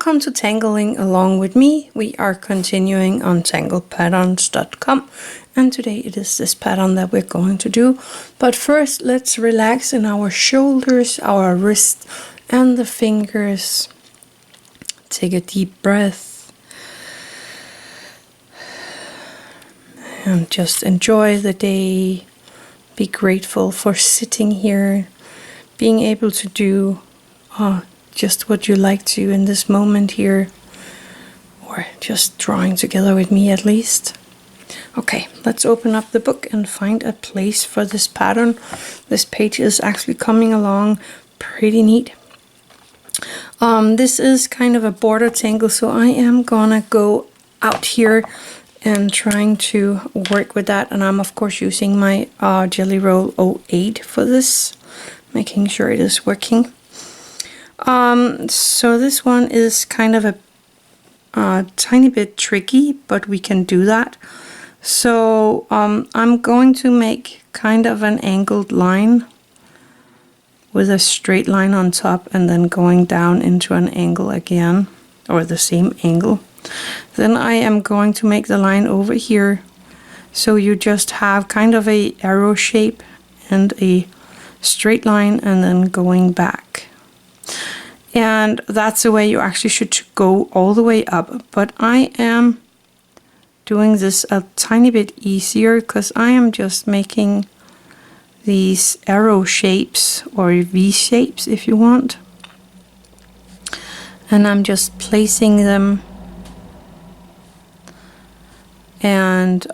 Welcome to Tangling Along with me. We are continuing on tanglepatterns.com, and today it is this pattern that we're going to do. But first, let's relax in our shoulders, our wrists, and the fingers. Take a deep breath and just enjoy the day. Be grateful for sitting here, being able to do just what you like to in this moment here, or just drawing together with me at least. Okay, let's open up the book and find a place for this pattern. This page is actually coming along pretty neat. This is kind of a border tangle, so I am gonna go out here and trying to work with that, and I'm of course using my Jelly Roll 08 for this, making sure it is working. So this one is kind of a tiny bit tricky, but we can do that. So I'm going to make kind of an angled line with a straight line on top and then going down into an angle again, or the same angle. Then I am going to make the line over here, so you just have kind of a arrow shape and a straight line and then going back. And that's the way you actually should go all the way up. But I am doing this a tiny bit easier because I am just making these arrow shapes, or V shapes if you want. And I'm just placing them. And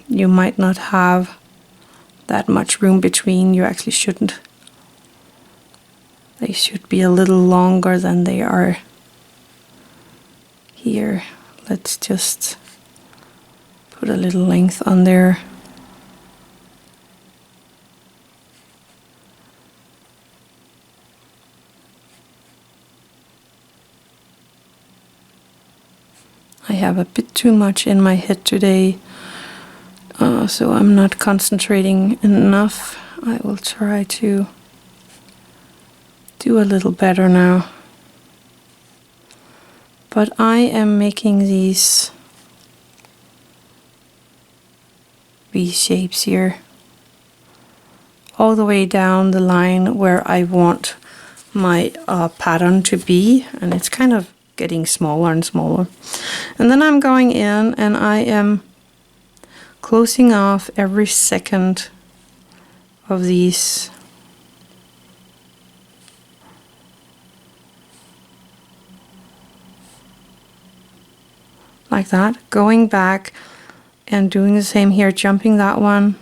you might not have that much room between. You actually shouldn't. They should be a little longer than they are here. Let's just put a little length on there. I have a bit too much in my head today, so I'm not concentrating enough. I will try to do a little better now. But I am making these V shapes here all the way down the line where I want my pattern to be, and it's kind of getting smaller and smaller. And then I'm going in and I am closing off every second of these like that, going back and doing the same here, jumping that one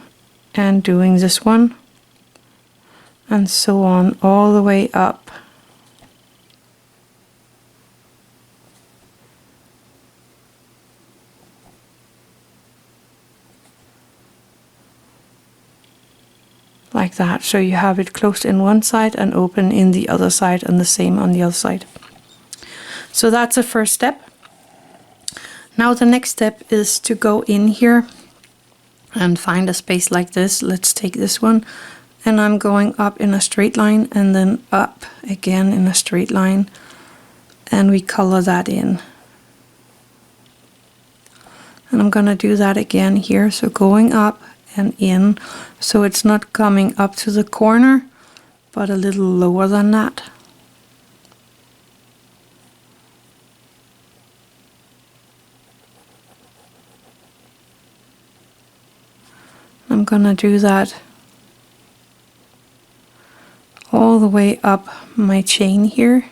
and doing this one, and so on all the way up. Like that, so you have it closed in one side and open in the other side, and the same on the other side. So that's the first step. Now the next step is to go in here and find a space like this. Let's take this one, and I'm going up in a straight line and then up again in a straight line, and we color that in. And I'm gonna do that again here, so going up and in, so it's not coming up to the corner but a little lower than that. I'm gonna do that all the way up my chain here.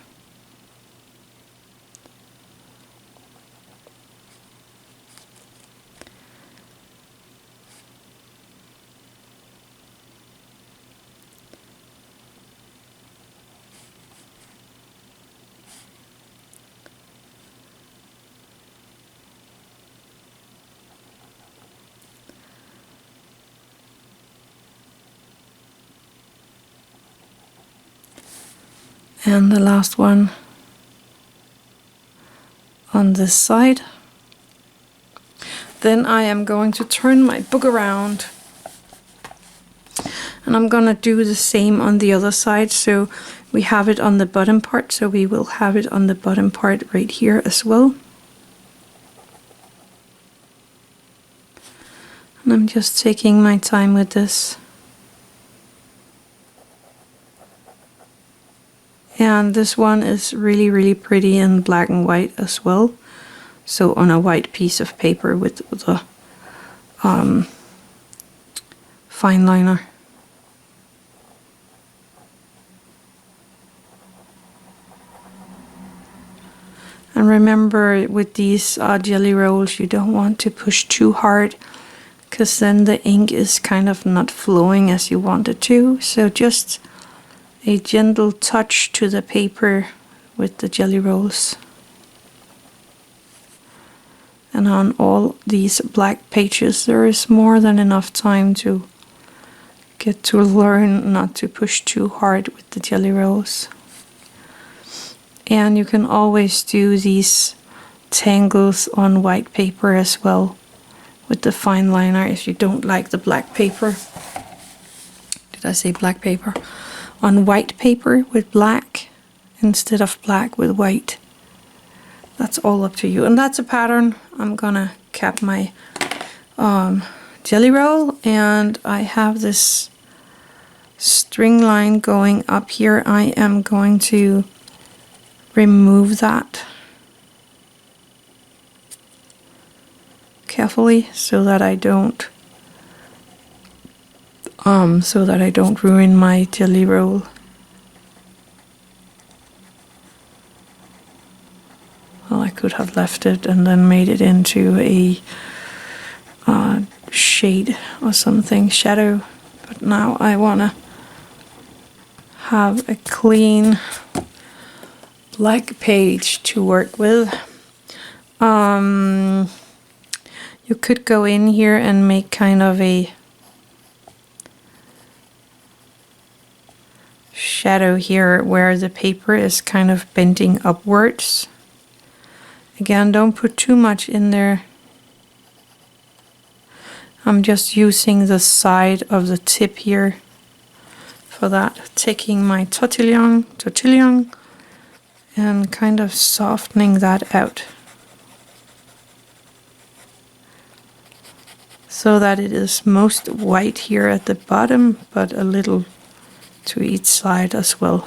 And the last one on this side. Then I am going to turn my book around and I'm gonna do the same on the other side. So We have it on the bottom part, so we will have it on the bottom part right here as well. And I'm just taking my time with this. And this one is really, really pretty in black and white as well. So on a white piece of paper with the fine liner. And remember, with these jelly rolls, you don't want to push too hard, because then the ink is kind of not flowing as you want it to. So just a gentle touch to the paper with the jelly rolls. And on all these black pages, there is more than enough time to get to learn not to push too hard with the jelly rolls. And you can always do these tangles on white paper as well with the fine liner if you don't like the black paper. Did I say black paper? On white paper with black instead of black with white. That's all up to you. And that's a pattern. I'm gonna cap my jelly roll, and I have this string line going up here. I am going to remove that carefully so that I don't ruin my jelly roll. Well, I could have left it and then made it into a shade or something, shadow, but now I want to have a clean black page to work with. You could go in here and make kind of a shadow here where the paper is kind of bending upwards. Again, don't put too much in there. I'm just using the side of the tip here for that. Taking my Tortillion and kind of softening that out so that it is most white here at the bottom, but a little to each side as well.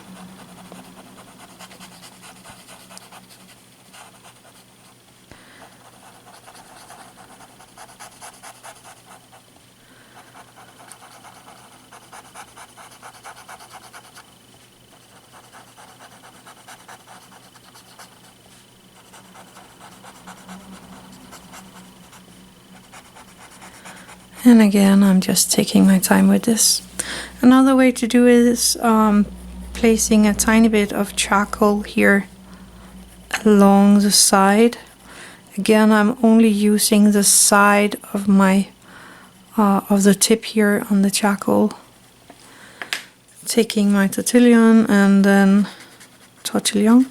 And again, I'm just taking my time with this. Another way to do it is placing a tiny bit of charcoal here along the side. Again, I'm only using the side of my of the tip here on the charcoal. Taking my Tortillion and then Tortillion.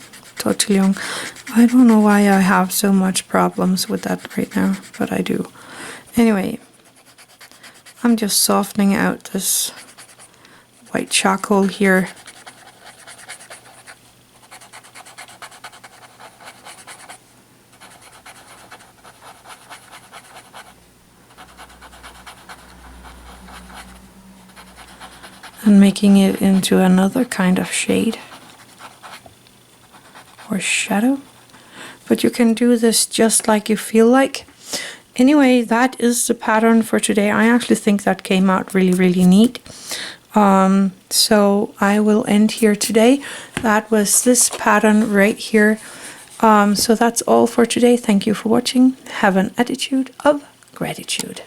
I don't know why I have so much problems with that right now, but I do. Anyway, I'm just softening out this white charcoal here. And making it into another kind of shade or shadow. But you can do this just like you feel like. Anyway, that is the pattern for today. I actually think that came out really, really neat. So I will end here today. That was this pattern right here. So that's all for today. Thank you for watching. Have an attitude of gratitude.